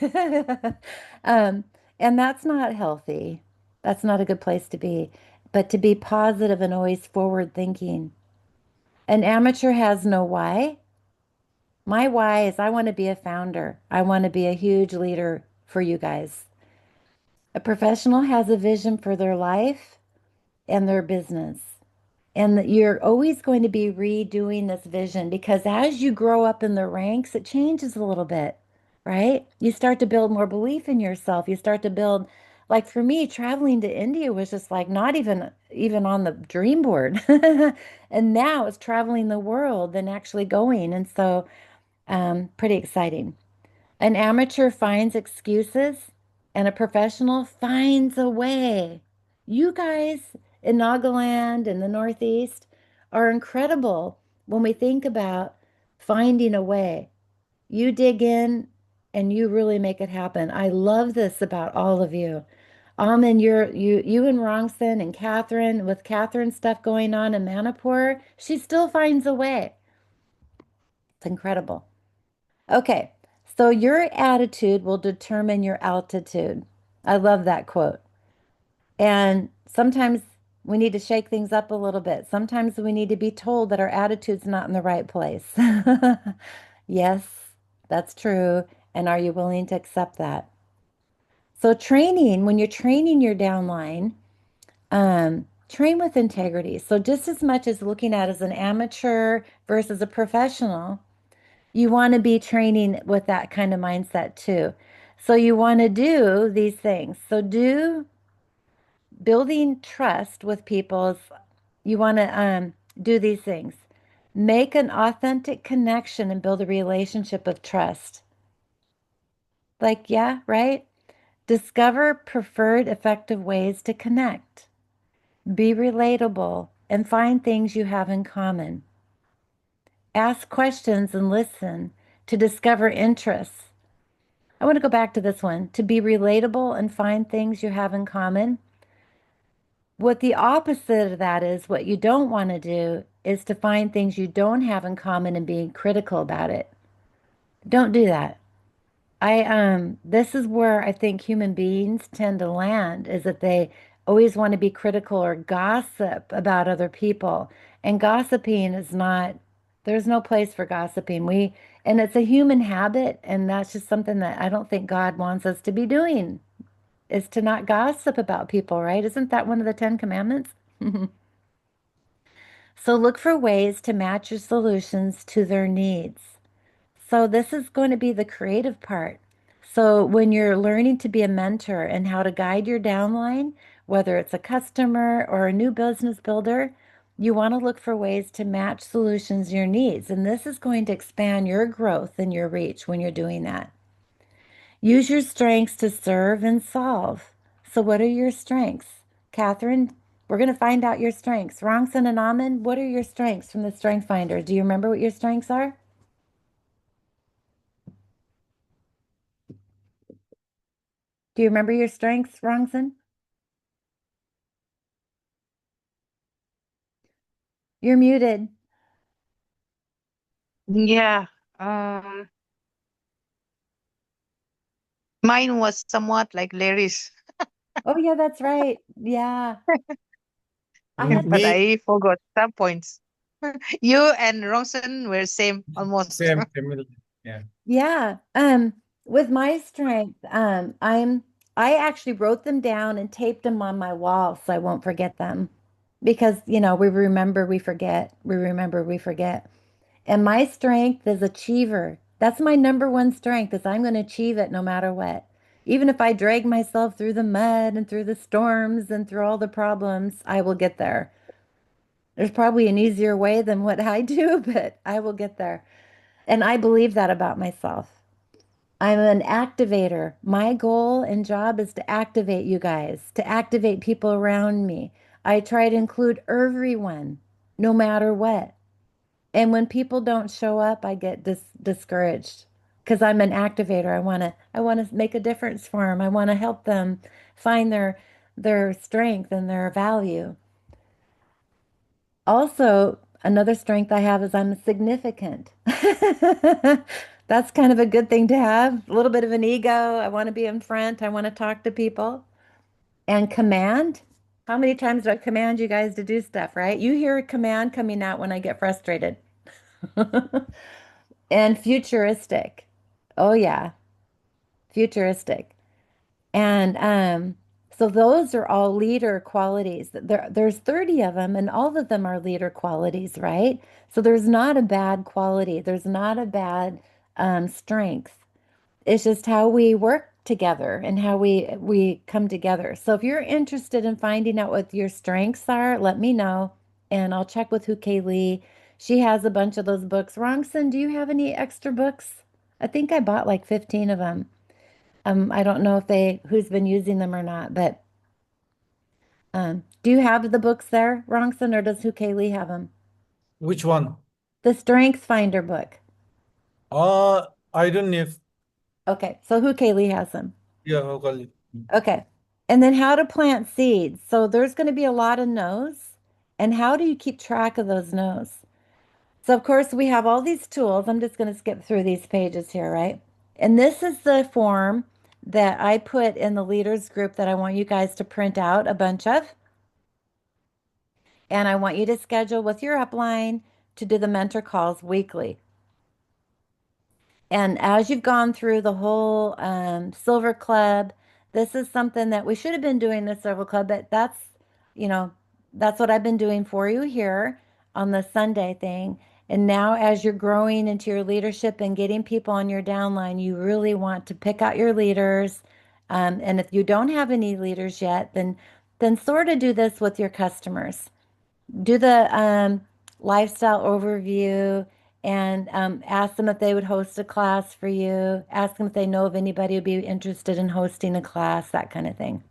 um, and that's not healthy. That's not a good place to be. But to be positive and always forward thinking. An amateur has no why. My why is I want to be a founder. I want to be a huge leader for you guys. A professional has a vision for their life and their business. And that you're always going to be redoing this vision because as you grow up in the ranks, it changes a little bit, right? You start to build more belief in yourself. You start to build, like for me, traveling to India was just like not even on the dream board. And now it's traveling the world and actually going. And so pretty exciting. An amateur finds excuses and a professional finds a way. You guys in Nagaland in the Northeast are incredible when we think about finding a way. You dig in and you really make it happen. I love this about all of you. And you and Rongson and Catherine, with Catherine's stuff going on in Manipur, she still finds a way. It's incredible. Okay, so your attitude will determine your altitude. I love that quote. And sometimes we need to shake things up a little bit. Sometimes we need to be told that our attitude's not in the right place. Yes, that's true. And are you willing to accept that? So training, when you're training your downline, train with integrity. So just as much as looking at as an amateur versus a professional, you want to be training with that kind of mindset too. So you want to do these things. So do building trust with people. You want to do these things. Make an authentic connection and build a relationship of trust. Like, yeah, right? Discover preferred effective ways to connect. Be relatable and find things you have in common. Ask questions and listen to discover interests. I want to go back to this one. To be relatable and find things you have in common. What the opposite of that is, what you don't want to do is to find things you don't have in common and being critical about it. Don't do that. This is where I think human beings tend to land, is that they always want to be critical or gossip about other people. And gossiping is not, there's no place for gossiping. And it's a human habit, and that's just something that I don't think God wants us to be doing, is to not gossip about people, right? Isn't that one of the Ten Commandments? So look for ways to match your solutions to their needs. So this is going to be the creative part. So when you're learning to be a mentor and how to guide your downline, whether it's a customer or a new business builder, you want to look for ways to match solutions to your needs. And this is going to expand your growth and your reach when you're doing that. Use your strengths to serve and solve. So what are your strengths? Catherine, we're going to find out your strengths. Rongson and Amin, what are your strengths from the Strength Finder? Do you remember what your strengths are? Do you remember your strengths, Rongson? You're muted. Yeah. Um, Mine was somewhat like Larry's, Oh, yeah, that's right. Yeah. I had but Me, I forgot some points. You and Ronson were same almost. same, similar. Yeah. Yeah. With my strength, I actually wrote them down and taped them on my wall so I won't forget them. Because, we remember, we forget. We remember, we forget. And my strength is achiever. That's my number one strength, is I'm going to achieve it no matter what. Even if I drag myself through the mud and through the storms and through all the problems, I will get there. There's probably an easier way than what I do, but I will get there. And I believe that about myself. I'm an activator. My goal and job is to activate you guys, to activate people around me. I try to include everyone, no matter what. And when people don't show up, I get discouraged because I'm an activator. I want to make a difference for them. I want to help them find their strength and their value. Also, another strength I have is I'm significant. That's kind of a good thing to have. A little bit of an ego. I want to be in front. I want to talk to people. And command. How many times do I command you guys to do stuff, right? You hear a command coming out when I get frustrated. And futuristic. Oh yeah, futuristic. And so those are all leader qualities. There's 30 of them, and all of them are leader qualities, right? So there's not a bad quality. There's not a bad strength. It's just how we work together and how we come together. So if you're interested in finding out what your strengths are, let me know, and I'll check with Hu Lee. She has a bunch of those books. Rongson, do you have any extra books? I think I bought like 15 of them. I don't know if who's been using them or not, but do you have the books there, Rongson, or does Hu Lee have them? Which one? The Strength Finder book. I don't know if, Okay, so Hu Lee has them. yeah, how call it? Okay. And then how to plant seeds. So there's going to be a lot of no's. And how do you keep track of those no's? So, of course, we have all these tools. I'm just going to skip through these pages here, right? And this is the form that I put in the leaders group that I want you guys to print out a bunch of. And I want you to schedule with your upline to do the mentor calls weekly. And as you've gone through the whole Silver Club, this is something that we should have been doing the Silver Club, but you know, that's what I've been doing for you here on the Sunday thing. And now, as you're growing into your leadership and getting people on your downline, you really want to pick out your leaders. And if you don't have any leaders yet, then sort of do this with your customers. Do the lifestyle overview and ask them if they would host a class for you. Ask them if they know of anybody who'd be interested in hosting a class, that kind of thing.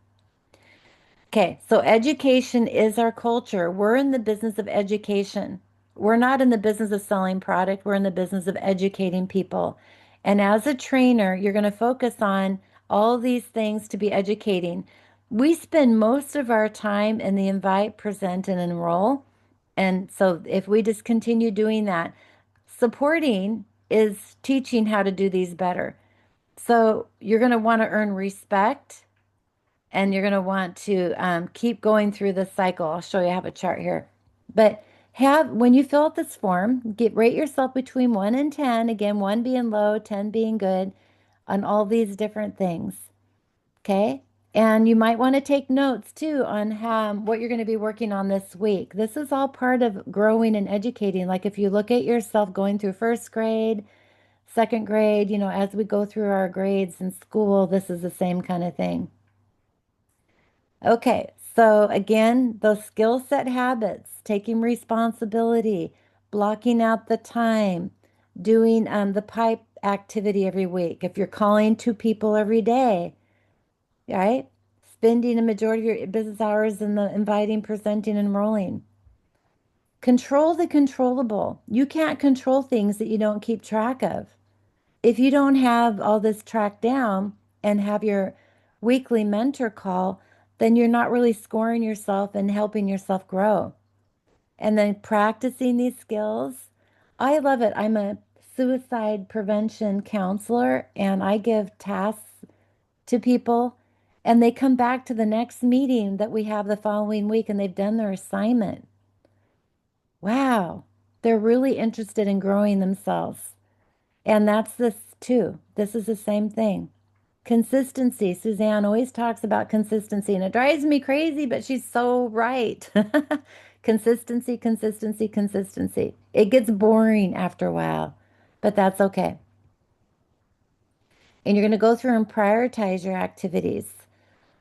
Okay, so education is our culture. We're in the business of education. We're not in the business of selling product. We're in the business of educating people. And as a trainer, you're going to focus on all these things to be educating. We spend most of our time in the invite, present, and enroll. And so if we just continue doing that, supporting is teaching how to do these better. So you're going to want to earn respect, and you're going to want to keep going through this cycle. I'll show you. I have a chart here. But when you fill out this form, rate yourself between 1 and 10. Again, 1 being low, 10 being good on all these different things. Okay. And you might want to take notes too on what you're going to be working on this week. This is all part of growing and educating. Like if you look at yourself going through first grade, second grade, as we go through our grades in school, this is the same kind of thing. Okay, so again, those skill set habits, taking responsibility, blocking out the time, doing the pipe activity every week. If you're calling 2 people every day, right? Spending a majority of your business hours in the inviting, presenting, and enrolling. Control the controllable. You can't control things that you don't keep track of. If you don't have all this tracked down and have your weekly mentor call, then you're not really scoring yourself and helping yourself grow. And then practicing these skills. I love it. I'm a suicide prevention counselor, and I give tasks to people, and they come back to the next meeting that we have the following week and they've done their assignment. Wow, they're really interested in growing themselves. And that's this too. This is the same thing. Consistency. Suzanne always talks about consistency, and it drives me crazy, but she's so right. Consistency, consistency, consistency. It gets boring after a while, but that's okay. And you're going to go through and prioritize your activities.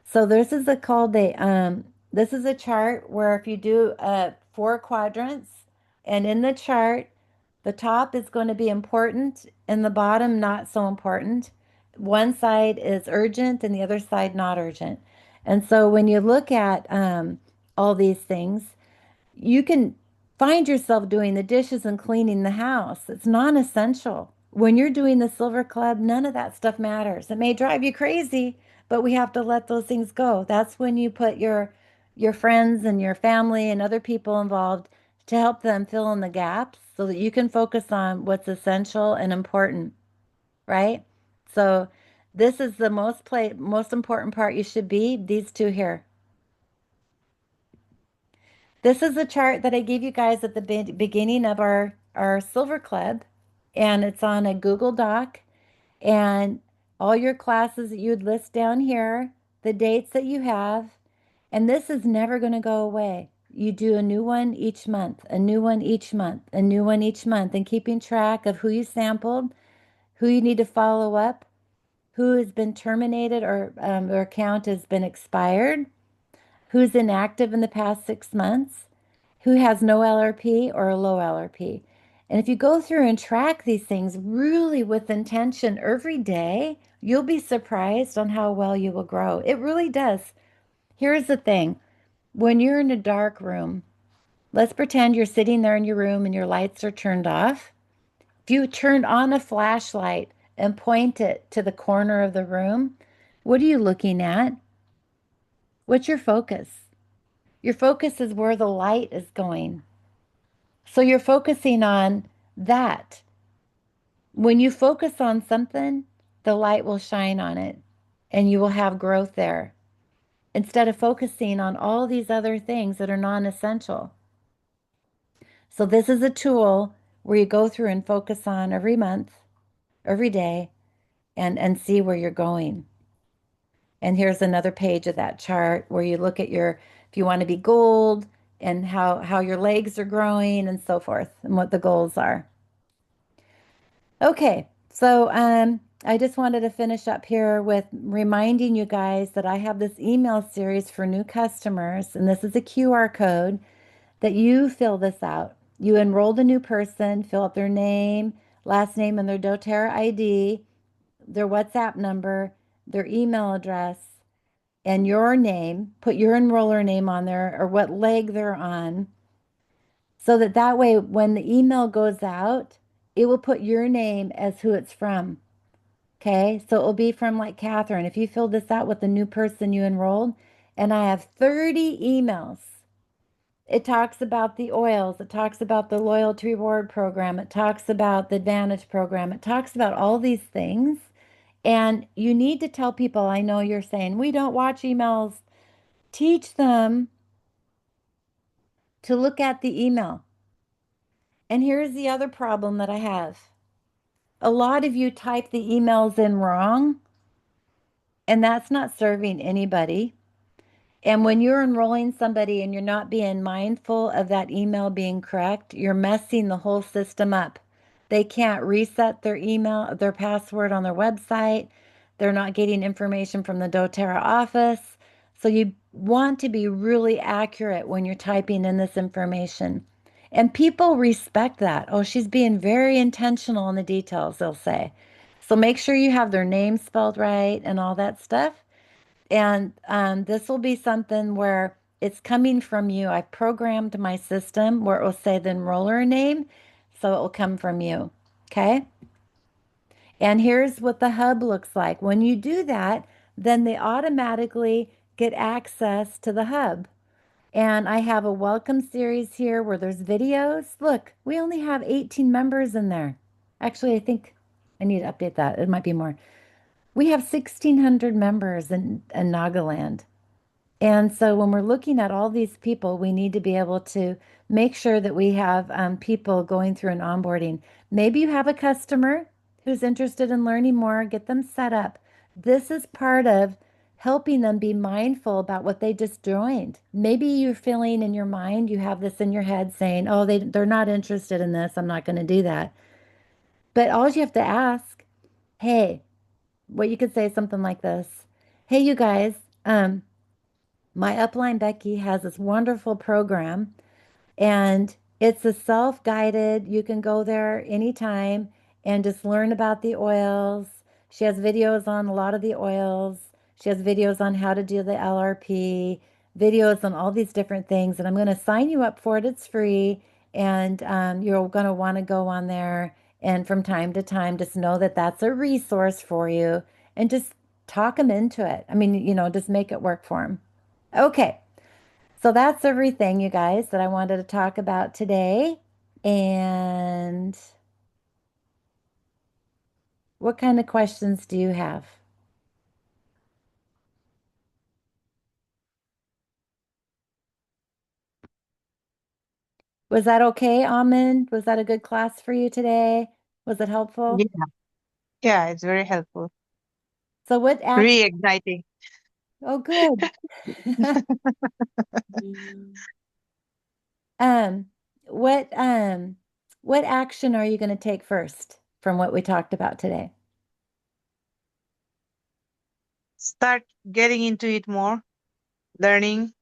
So this is this is a chart where if you do 4 quadrants, and in the chart, the top is going to be important and the bottom not so important. One side is urgent and the other side not urgent. And so when you look at all these things, you can find yourself doing the dishes and cleaning the house. It's non-essential. When you're doing the Silver Club, none of that stuff matters. It may drive you crazy, but we have to let those things go. That's when you put your friends and your family and other people involved to help them fill in the gaps so that you can focus on what's essential and important, right? So this is the most important part. You should be these 2 here. This is a chart that I gave you guys at the beginning of our Silver Club, and it's on a Google Doc, and all your classes that you'd list down here, the dates that you have, and this is never going to go away. You do a new one each month, a new one each month, a new one each month, and keeping track of who you sampled, who you need to follow up, who has been terminated or their account has been expired, who's inactive in the past 6 months, who has no LRP or a low LRP. And if you go through and track these things really with intention every day, you'll be surprised on how well you will grow. It really does. Here's the thing. When you're in a dark room, let's pretend you're sitting there in your room and your lights are turned off. If you turn on a flashlight and point it to the corner of the room, what are you looking at? What's your focus? Your focus is where the light is going. So you're focusing on that. When you focus on something, the light will shine on it and you will have growth there instead of focusing on all these other things that are non-essential. So this is a tool where you go through and focus on every month, every day, and see where you're going. And here's another page of that chart where you look at if you want to be gold and how your legs are growing and so forth and what the goals are. Okay, so I just wanted to finish up here with reminding you guys that I have this email series for new customers, and this is a QR code that you fill this out. You enroll the new person, fill out their name, last name, and their doTERRA ID, their WhatsApp number, their email address, and your name. Put your enroller name on there or what leg they're on, so that way when the email goes out, it will put your name as who it's from. Okay, so it will be from like Catherine. If you fill this out with the new person you enrolled, and I have 30 emails. It talks about the oils, it talks about the loyalty reward program, it talks about the Advantage program, it talks about all these things. And you need to tell people, I know you're saying, we don't watch emails. Teach them to look at the email. And here's the other problem that I have. A lot of you type the emails in wrong, and that's not serving anybody. And when you're enrolling somebody and you're not being mindful of that email being correct, you're messing the whole system up. They can't reset their email, their password on their website. They're not getting information from the doTERRA office. So you want to be really accurate when you're typing in this information. And people respect that. Oh, she's being very intentional in the details, they'll say. So make sure you have their name spelled right and all that stuff. And this will be something where it's coming from you. I programmed my system where it will say the enroller name, so it will come from you. Okay. And here's what the hub looks like. When you do that, then they automatically get access to the hub. And I have a welcome series here where there's videos. Look, we only have 18 members in there. Actually, I think I need to update that. It might be more. We have 1,600 members in Nagaland. And so when we're looking at all these people, we need to be able to make sure that we have people going through an onboarding. Maybe you have a customer who's interested in learning more, get them set up. This is part of helping them be mindful about what they just joined. Maybe you're feeling in your mind, you have this in your head saying, oh, they're not interested in this. I'm not going to do that. But all you have to ask, hey, what you could say is something like this. Hey, you guys, my upline Becky has this wonderful program, and it's a self-guided. You can go there anytime and just learn about the oils. She has videos on a lot of the oils. She has videos on how to do the LRP, videos on all these different things. And I'm going to sign you up for it. It's free. And you're going to want to go on there. And from time to time, just know that that's a resource for you and just talk them into it. I mean, just make it work for them. Okay. So that's everything, you guys, that I wanted to talk about today. And what kind of questions do you have? Was that okay, Almond? Was that a good class for you today? Was it helpful? Yeah, yeah, it's very helpful. So what action? Really exciting. Oh, good. Um, what um what action are you going to take first from what we talked about today? Start getting into it more, learning,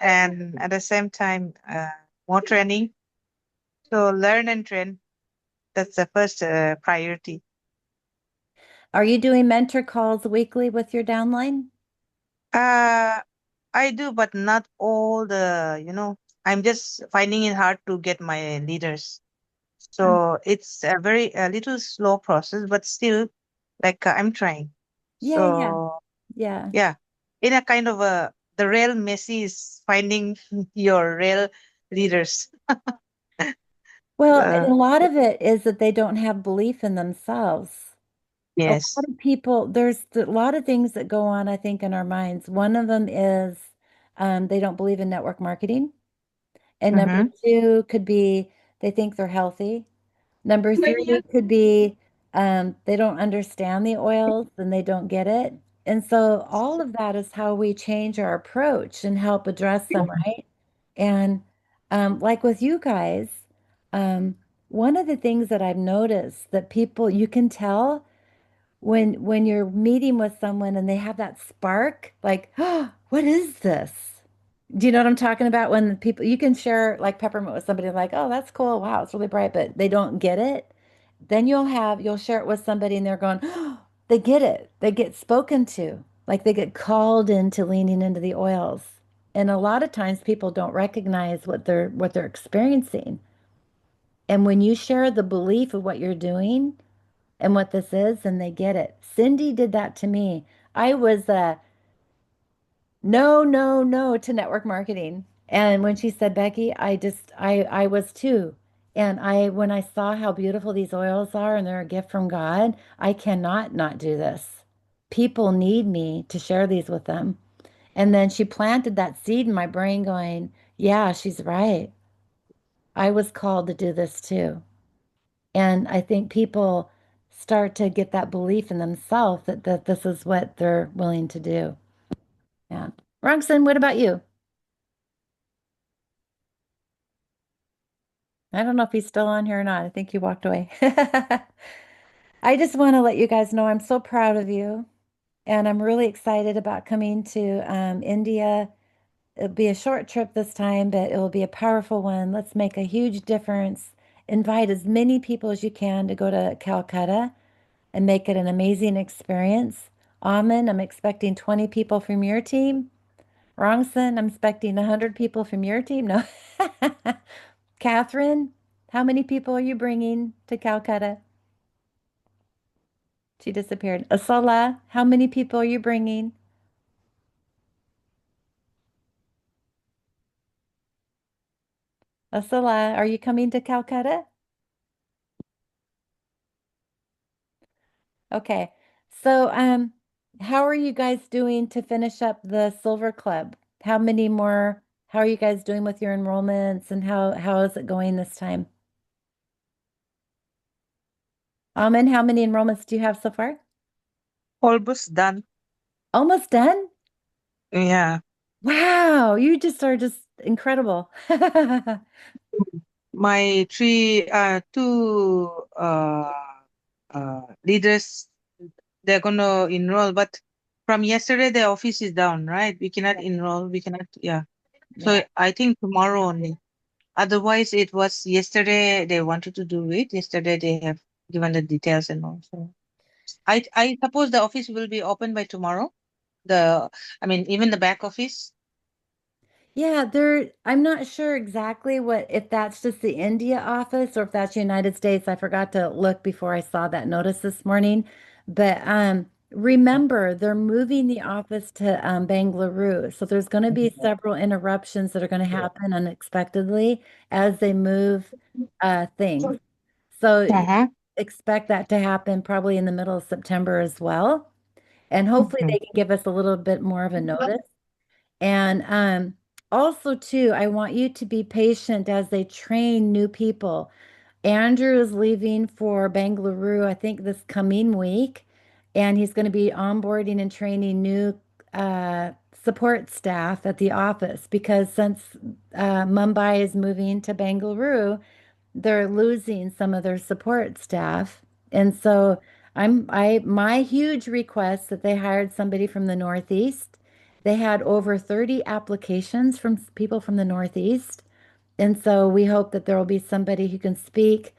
and at the same time, more training. So learn and train. That's the first priority. Are you doing mentor calls weekly with your downline? Uh, I do, but not all I'm just finding it hard to get my leaders. So it's a little slow process, but still, like I'm trying. Yeah, yeah, So yeah. yeah, in a kind of the real messy is finding your real leaders. Well, and Uh, a lot of it is that they don't have belief in themselves. A yes. lot of people, there's a lot of things that go on, I think, in our minds. One of them is they don't believe in network marketing. And number Mm-hmm. two could be they think they're healthy. Number three could be they don't understand the oils and they don't get it. And so all of that is how we change our approach and help address them, right? And like with you guys, um, one of the things that I've noticed that people, you can tell when you're meeting with someone and they have that spark, like, oh, what is this? Do you know what I'm talking about? When the people you can share like peppermint with somebody like, oh, that's cool. Wow, it's really bright, but they don't get it. Then you'll share it with somebody and they're going, oh, they get it. They get spoken to. Like they get called into leaning into the oils. And a lot of times people don't recognize what they're experiencing. And when you share the belief of what you're doing, and what this is, and they get it. Cindy did that to me. I was no, no, no to network marketing. And when she said, Becky, I was too. And when I saw how beautiful these oils are and they're a gift from God, I cannot not do this. People need me to share these with them. And then she planted that seed in my brain going, yeah, she's right. I was called to do this too. And I think people start to get that belief in themselves that this is what they're willing to do. Yeah. Roxanne, what about you? I don't know if he's still on here or not. I think he walked away. I just want to let you guys know I'm so proud of you. And I'm really excited about coming to India. It'll be a short trip this time, but it will be a powerful one. Let's make a huge difference. Invite as many people as you can to go to Calcutta and make it an amazing experience. Amin, I'm expecting 20 people from your team. Rongson, I'm expecting 100 people from your team. No. Catherine, how many people are you bringing to Calcutta? She disappeared. Asala, how many people are you bringing? Asala, are you coming to Calcutta? Okay. So, how are you guys doing to finish up the Silver Club? How are you guys doing with your enrollments and how is it going this time? And how many enrollments do you have so far? Almost done. Almost done? Yeah. Wow, you just are just incredible. My two leaders, they're gonna enroll, but from yesterday the office is down, right? We cannot enroll, we cannot, yeah. So Yeah. I think tomorrow only. Otherwise, it was yesterday they wanted to do it. Yesterday they have given the details and all. So I suppose the office will be open by tomorrow. I mean, even the back office. Yeah, I'm not sure exactly if that's just the India office or if that's United States. I forgot to look before I saw that notice this morning. But remember, they're moving the office to Bangalore. So there's going to be several interruptions that are going to happen unexpectedly as they move things. So Uh-huh. expect that to happen probably in the middle of September as well. And hopefully Mhm. they can give us a little bit more of a notice. And also, too, I want you to be patient as they train new people. Andrew is leaving for Bangalore, I think this coming week, and he's going to be onboarding and training new support staff at the office because since Mumbai is moving to Bangalore, they're losing some of their support staff. And so my huge request that they hired somebody from the Northeast. They had over 30 applications from people from the Northeast. And so we hope that there will be somebody who can speak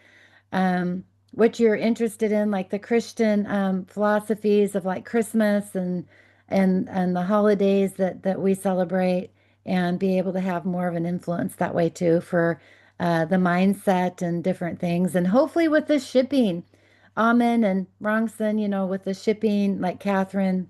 um, what you're interested in, like the Christian philosophies of like Christmas and the holidays that we celebrate, and be able to have more of an influence that way too for the mindset and different things. And hopefully with the shipping, Amen and Rongson, with the shipping, like Catherine.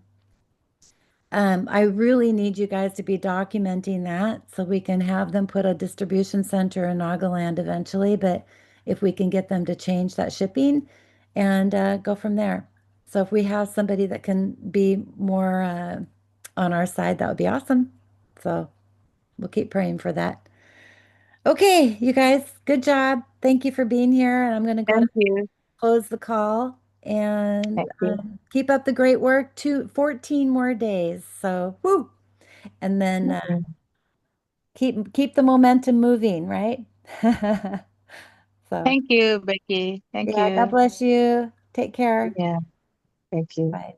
I really need you guys to be documenting that so we can have them put a distribution center in Nagaland eventually. But if we can get them to change that shipping and go from there. So if we have somebody that can be more on our side, that would be awesome. So we'll keep praying for that. Okay, you guys, good job. Thank you for being here. And I'm going to go to Thank you. close the call and Thank you. keep up the great work. 14 more days. So, whoo. And then Mhm. keep the momentum moving, right? So, Thank you, Becky. Thank yeah, God you. bless you. Take care. Yeah, thank you. Bye.